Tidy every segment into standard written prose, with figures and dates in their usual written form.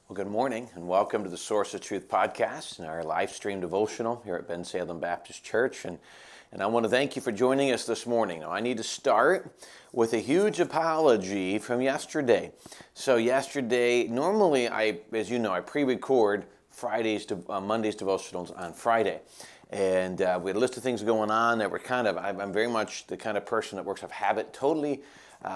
Well, good morning and welcome to the Source of Truth podcast and our live stream devotional here at Bensalem Baptist Church. And I want to thank you for joining us this morning. Now, I need to start with a huge apology from yesterday. So yesterday, normally as you know, I pre-record Monday's devotionals on Friday. And we had a list of things going on that were I'm very much the kind of person that works off habit, totally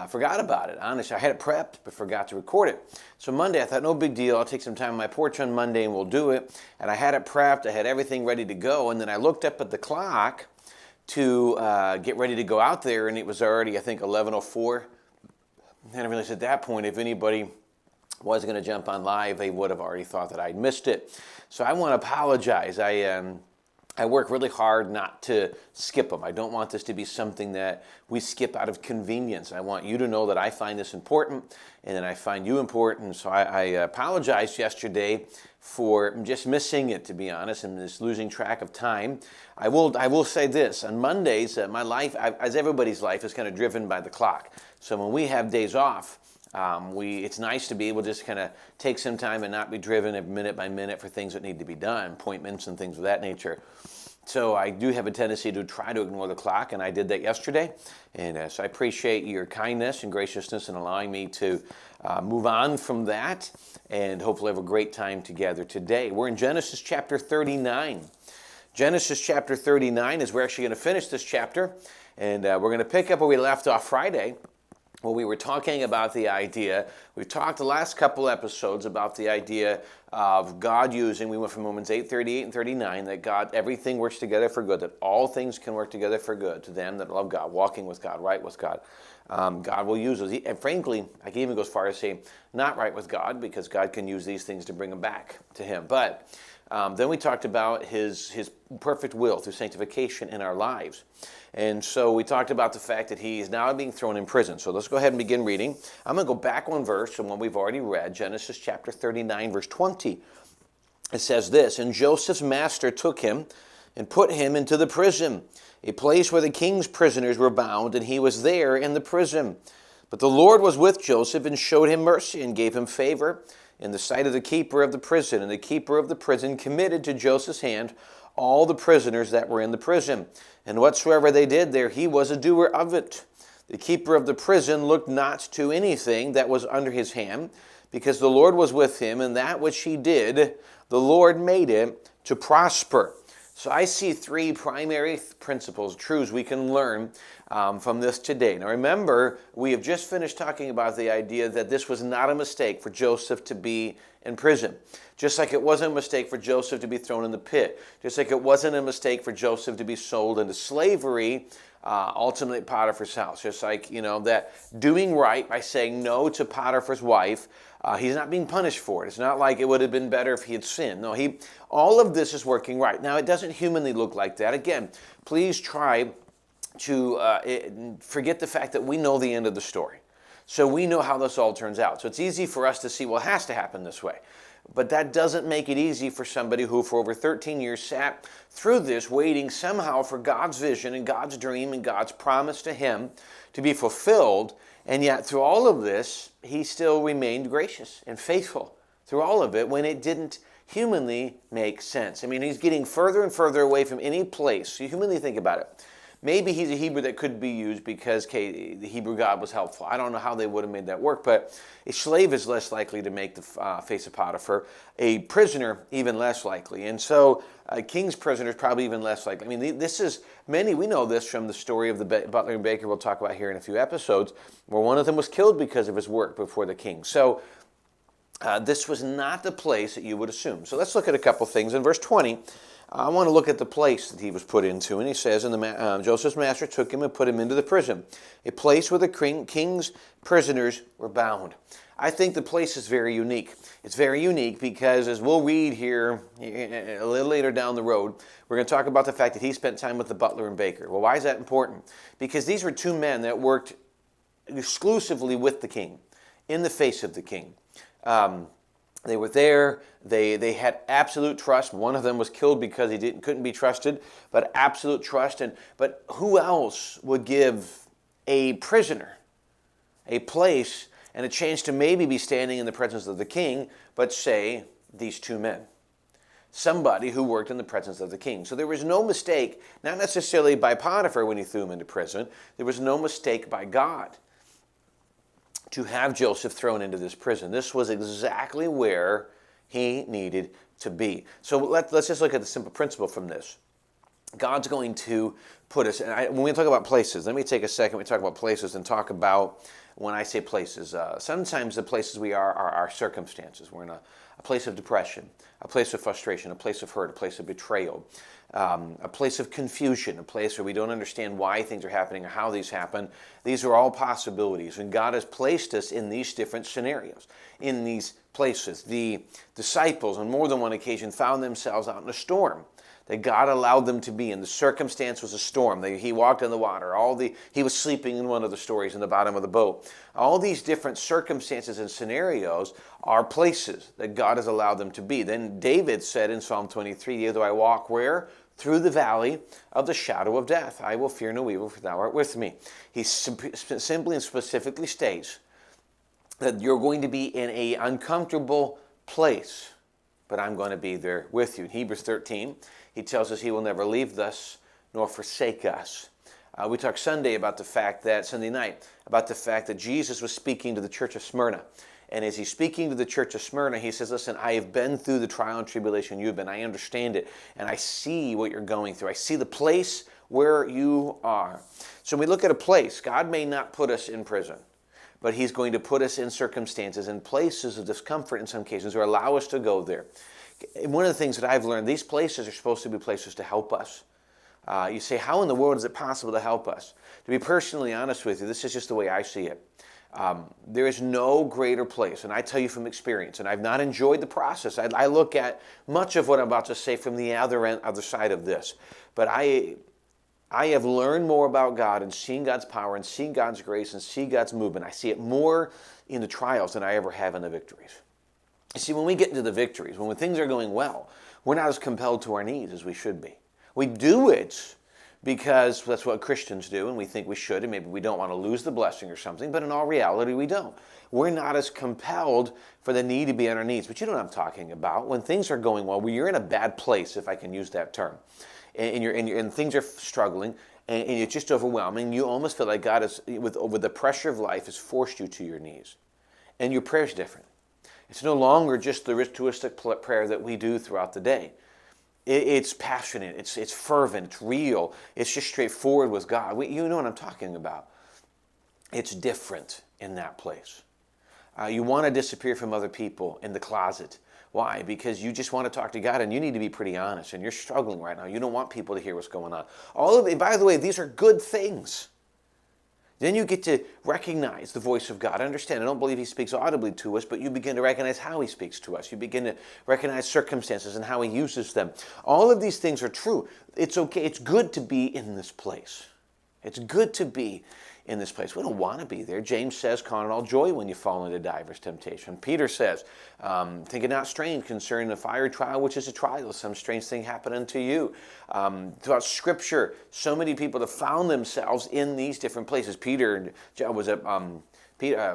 forgot about it. Honestly, I had it prepped, but forgot to record it. So Monday, I thought, no big deal. I'll take some time on my porch on Monday and we'll do it. And I had it prepped. I had everything ready to go. And then I looked up at the clock to get ready to go out there, and it was already, I think, 11:04. And I realized at that point, if anybody was going to jump on live, they would have already thought that I'd missed it. So I want to apologize. I work really hard not to skip them. I don't want this to be something that we skip out of convenience. I want you to know that I find this important and that I find you important. So I apologized yesterday for just missing it, to be honest, and just losing track of time. I will say this. On Mondays, my life, as everybody's life, is kind of driven by the clock. So when we have days off, it's nice to be able to just kind of take some time and not be driven minute by minute for things that need to be done, appointments and things of that nature. So I do have a tendency to try to ignore the clock, and I did that yesterday. And so I appreciate your kindness and graciousness in allowing me to move on from that and hopefully have a great time together today. We're in Genesis chapter 39. Genesis chapter 39 is we're actually going to finish this chapter, and we're going to pick up where we left off Friday. Well, we were talking about the idea, we talked the last couple episodes about the idea of God using, we went from Romans 8:38 and 39, that everything works together for good, that all things can work together for good to them that love God, walking with God, right with God. God will use those. And frankly, I can even go as far as saying not right with God, because God can use these things to bring them back to Him. But then we talked about His perfect will through sanctification in our lives. And so we talked about the fact that He is now being thrown in prison. So let's go ahead and begin reading. I'm going to go back one verse from one we've already read, Genesis chapter 39, verse 20. It says this, "And Joseph's master took him and put him into the prison, a place where the king's prisoners were bound, and he was there in the prison. But the Lord was with Joseph and showed him mercy and gave him favor in the sight of the keeper of the prison. And the keeper of the prison committed to Joseph's hand all the prisoners that were in the prison. And whatsoever they did there, he was a doer of it. The keeper of the prison looked not to anything that was under his hand, because the Lord was with him, and that which he did, the Lord made it to prosper." So I see three primary principles, truths we can learn from this today. Now remember, we have just finished talking about the idea that this was not a mistake for Joseph to be in prison. Just like it wasn't a mistake for Joseph to be thrown in the pit. Just like it wasn't a mistake for Joseph to be sold into slavery, ultimately at Potiphar's house. Just like, that doing right by saying no to Potiphar's wife, he's not being punished for it. It's not like it would have been better if he had sinned. No, all of this is working right. Now, it doesn't humanly look like that. Again, please try to forget the fact that we know the end of the story. So we know how this all turns out. So it's easy for us to see, well, it has to happen this way. But that doesn't make it easy for somebody who for over 13 years sat through this waiting somehow for God's vision and God's dream and God's promise to him to be fulfilled. And yet through all of this, he still remained gracious and faithful through all of it when it didn't humanly make sense. I mean, he's getting further and further away from any place. You humanly think about it. Maybe he's a Hebrew that could be used because the Hebrew God was helpful. I don't know how they would have made that work, but a slave is less likely to make the face of Potiphar. A prisoner, even less likely. And so a king's prisoner is probably even less likely. I mean, we know this from the story of the butler and baker we'll talk about here in a few episodes, where one of them was killed because of his work before the king. So this was not the place that you would assume. So let's look at a couple things. In verse 20, I want to look at the place that he was put into. And he says, Joseph's master took him and put him into the prison, a place where the king's prisoners were bound. I think the place is very unique. It's very unique because, as we'll read here a little later down the road, we're going to talk about the fact that he spent time with the butler and baker. Well, why is that important? Because these were two men that worked exclusively with the king, in the face of the king. They were there. They had absolute trust. One of them was killed because he couldn't be trusted, but absolute trust. But who else would give a prisoner a place And it changed to maybe be standing in the presence of the king, but say, these two men. Somebody who worked in the presence of the king. So there was no mistake, not necessarily by Potiphar when he threw him into prison. There was no mistake by God to have Joseph thrown into this prison. This was exactly where he needed to be. So let's just look at the simple principle from this. God's going to put us, and when we talk about places, let me take a second, we talk about places and talk about, when I say places, sometimes the places we are our circumstances. We're in a place of depression, a place of frustration, a place of hurt, a place of betrayal, a place of confusion, a place where we don't understand why things are happening or how these happen. These are all possibilities, and God has placed us in these different scenarios, in these places. The disciples, on more than one occasion, found themselves out in a storm that God allowed them to be in. The circumstance was a storm. He walked in the water. He was sleeping in one of the stories in the bottom of the boat. All these different circumstances and scenarios are places that God has allowed them to be. Then David said in Psalm 23, "Yea, though I walk where? Through the valley of the shadow of death, I will fear no evil, for thou art with me." He simply and specifically states that you're going to be in an uncomfortable place, but I'm going to be there with you. In Hebrews 13, he tells us he will never leave us nor forsake us. We talked Sunday night, about the fact that Jesus was speaking to the church of Smyrna. And as he's speaking to the church of Smyrna, he says, listen, I have been through the trial and tribulation you've been. I understand it. And I see what you're going through. I see the place where you are. So when we look at a place, God may not put us in prison, but he's going to put us in circumstances and places of discomfort in some cases, or allow us to go there. One of the things that I've learned, these places are supposed to be places to help us. You say, how in the world is it possible to help us? To be personally honest with you, this is just the way I see it. There is no greater place, and I tell you from experience, and I've not enjoyed the process. I look at much of what I'm about to say from the other side of this. But I have learned more about God and seen God's power and seen God's grace and see God's movement. I see it more in the trials than I ever have in the victories. You see, when we get into the victories, when things are going well, we're not as compelled to our knees as we should be. We do it because that's what Christians do, and we think we should, and maybe we don't want to lose the blessing or something, but in all reality, we don't. We're not as compelled for the need to be on our knees. But you know what I'm talking about. When things are going well, when you're in a bad place, if I can use that term, and things are struggling, and it's just overwhelming, you almost feel like God is, with the pressure of life, has forced you to your knees. And your prayer's different. It's no longer just the ritualistic prayer that we do throughout the day. It's passionate, it's fervent, it's real, it's just straightforward with God. You know what I'm talking about. It's different in that place. You want to disappear from other people in the closet. Why? Because you just want to talk to God, and you need to be pretty honest, and you're struggling right now. You don't want people to hear what's going on. All of it, by the way, these are good things. Then you get to recognize the voice of God. Understand, I don't believe he speaks audibly to us, but you begin to recognize how he speaks to us. You begin to recognize circumstances and how he uses them. All of these things are true. It's okay. It's good to be in this place. It's good to be in this place. We don't want to be there. James says, count it all joy when you fall into diverse temptation. Peter says, think it not strange concerning the fiery trial, which is a trial. Some strange thing happened unto you. Throughout Scripture, so many people have found themselves in these different places. Peter found himself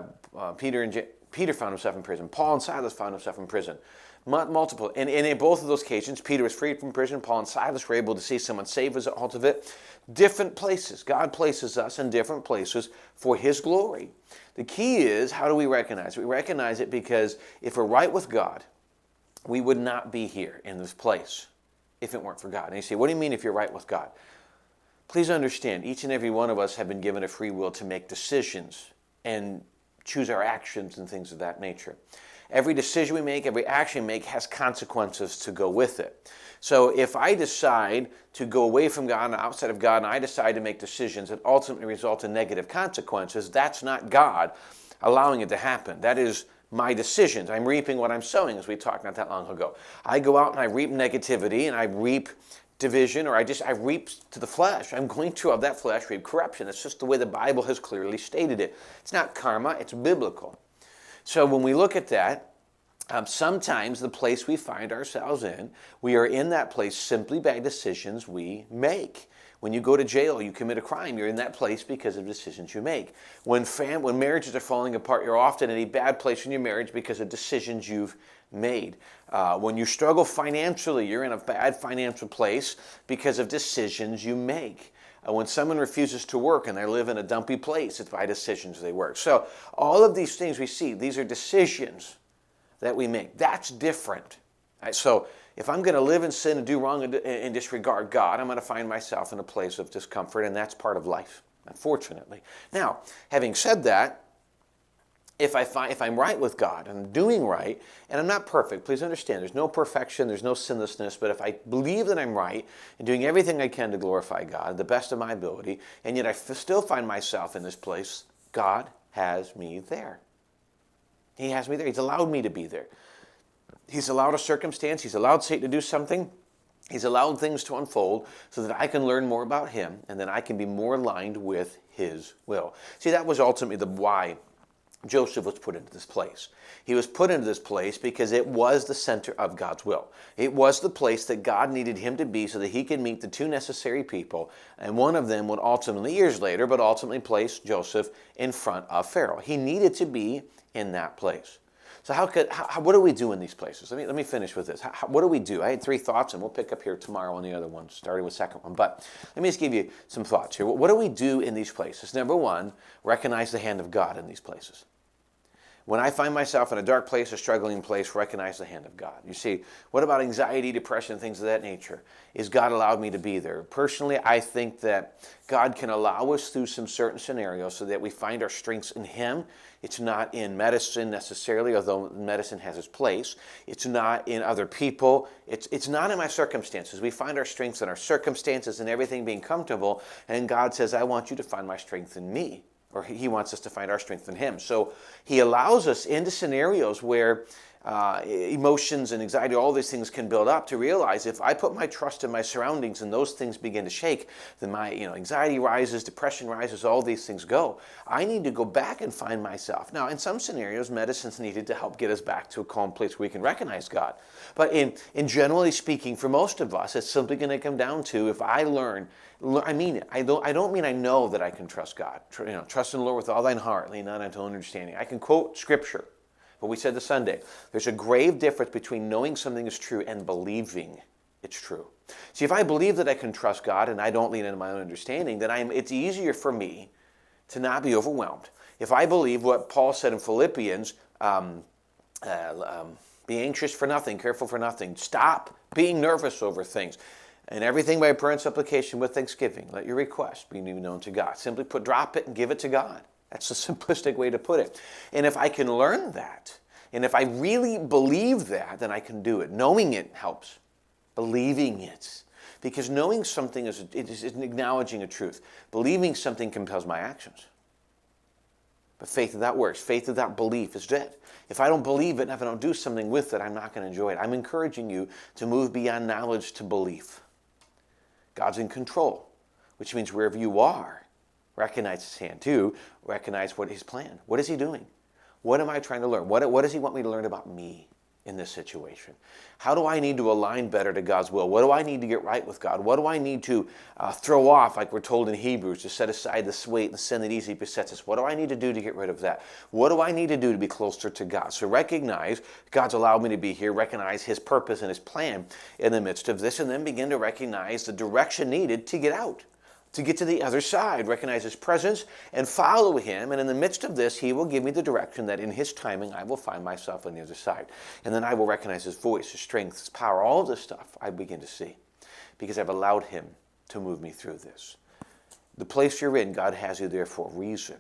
in prison. Paul and Silas found himself in prison. Multiple. And in both of those occasions, Peter was freed from prison. Paul and Silas were able to see someone save as a result of it. Different places. God places us in different places for his glory. The key is, how do we recognize it? We recognize it because if we're right with God, we would not be here in this place if it weren't for God. And you say, what do you mean if you're right with God? Please understand, each and every one of us have been given a free will to make decisions and choose our actions and things of that nature. Every decision we make, every action we make has consequences to go with it. So if I decide to go away from God and outside of God, and I decide to make decisions that ultimately result in negative consequences, that's not God allowing it to happen. That is my decisions. I'm reaping what I'm sowing, as we talked not that long ago. I go out and I reap negativity, and I reap division, or I reap to the flesh. I'm going to, of that flesh, reap corruption. It's just the way the Bible has clearly stated it. It's not karma, it's biblical. So when we look at that, sometimes the place we find ourselves in, we are in that place simply by decisions we make. When you go to jail, you commit a crime. You're in that place because of decisions you make. When marriages are falling apart, you're often in a bad place in your marriage because of decisions you've made. When you struggle financially, you're in a bad financial place because of decisions you make. When someone refuses to work and they live in a dumpy place, it's by decisions they work. So all of these things we see, these are decisions that we make. That's different. Right? So if I'm going to live in sin and do wrong and disregard God, I'm going to find myself in a place of discomfort, and that's part of life, unfortunately. Now, having said that, if I'm right with God and I'm doing right, and I'm not perfect, please understand, there's no perfection, there's no sinlessness, but if I believe that I'm right and doing everything I can to glorify God, the best of my ability, and yet I still find myself in this place, God has me there. He has me there. He's allowed me to be there. He's allowed a circumstance. He's allowed Satan to do something. He's allowed things to unfold so that I can learn more about him and then I can be more aligned with his will. See, that was ultimately the why Joseph was put into this place. He was put into this place because it was the center of God's will. It was the place that God needed him to be so that he could meet the two necessary people, and one of them would ultimately, years later, but ultimately place Joseph in front of Pharaoh. He needed to be in that place. So what do we do in these places? Let me finish with this. What do we do? I had 3 thoughts, and we'll pick up here tomorrow on the other one, starting with the second one. But let me just give you some thoughts here. What do we do in these places? Number one, recognize the hand of God in these places. When I find myself in a dark place, a struggling place, recognize the hand of God. You see, what about anxiety, depression, things of that nature? Is God allowed me to be there? Personally, I think that God can allow us through some certain scenarios so that we find our strengths in him. It's not in medicine necessarily, although medicine has its place. It's not in other people. It's not in my circumstances. We find our strengths in our circumstances and everything being comfortable, and God says, I want you to find my strength in me. Or he wants us to find our strength in him. So he allows us into scenarios where emotions and anxiety, all these things can build up, to realize if I put my trust in my surroundings and those things begin to shake, then my anxiety rises, depression rises, all these things go. I need to go back and find myself. Now, in some scenarios, medicine's needed to help get us back to a calm place where we can recognize God. But in generally speaking, for most of us, it's simply going to come down to if I learn, I mean it. I don't mean I know that I can trust God. Trust in the Lord with all thine heart, lean not unto understanding. I can quote Scripture. But we said this Sunday, there's a grave difference between knowing something is true and believing it's true. See, if I believe that I can trust God and I don't lean into my own understanding, then it's easier for me to not be overwhelmed. If I believe what Paul said in Philippians, be anxious for nothing, careful for nothing, stop being nervous over things. And everything by prayer and supplication with thanksgiving. Let your request be known to God. Simply drop it and give it to God. That's the simplistic way to put it. And if I can learn that, and if I really believe that, then I can do it. Knowing it helps. Believing it. Because knowing something is acknowledging a truth. Believing something compels my actions. But faith without works, faith without belief is dead. If I don't believe it and if I don't do something with it, I'm not going to enjoy it. I'm encouraging you to move beyond knowledge to belief. God's in control, which means wherever you are, recognize his hand. 2, recognize what his plan. What is he doing? What am I trying to learn? What does he want me to learn about me in this situation? How do I need to align better to God's will? What do I need to get right with God? What do I need to throw off, like we're told in Hebrews, to set aside the weight and the sin that easily besets us? What do I need to do to get rid of that? What do I need to do to be closer to God? So recognize God's allowed me to be here, recognize his purpose and his plan in the midst of this, and then begin to recognize the direction needed to get out. To get to the other side, recognize his presence and follow him. And in the midst of this, he will give me the direction that in his timing, I will find myself on the other side. And then I will recognize his voice, his strength, his power, all of this stuff I begin to see because I've allowed him to move me through this. The place you're in, God has you there for a reason.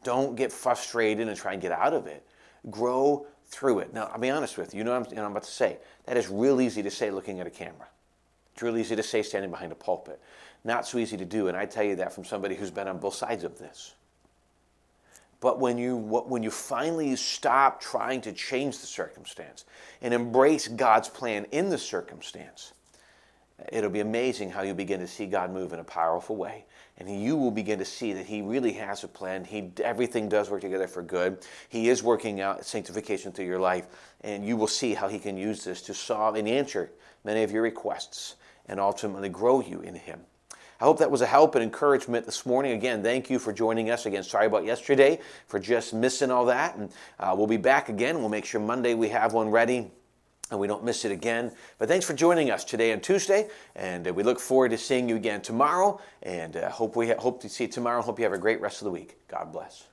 Don't get frustrated and try and get out of it. Grow through it. Now, I'll be honest with you. You know what I'm about to say? That is real easy to say looking at a camera. It's real easy to say standing behind a pulpit. Not so easy to do, and I tell you that from somebody who's been on both sides of this. But when you finally stop trying to change the circumstance and embrace God's plan in the circumstance, it'll be amazing how you begin to see God move in a powerful way. And you will begin to see that he really has a plan. Everything does work together for good. He is working out sanctification through your life. And you will see how he can use this to solve and answer many of your requests and ultimately grow you in him. I hope that was a help and encouragement this morning. Again, thank you for joining us. Again, sorry about yesterday for just missing all that. And we'll be back again. We'll make sure Monday we have one ready and we don't miss it again. But thanks for joining us today on Tuesday, and we look forward to seeing you again tomorrow, and hope to see you tomorrow. Hope you have a great rest of the week. God bless.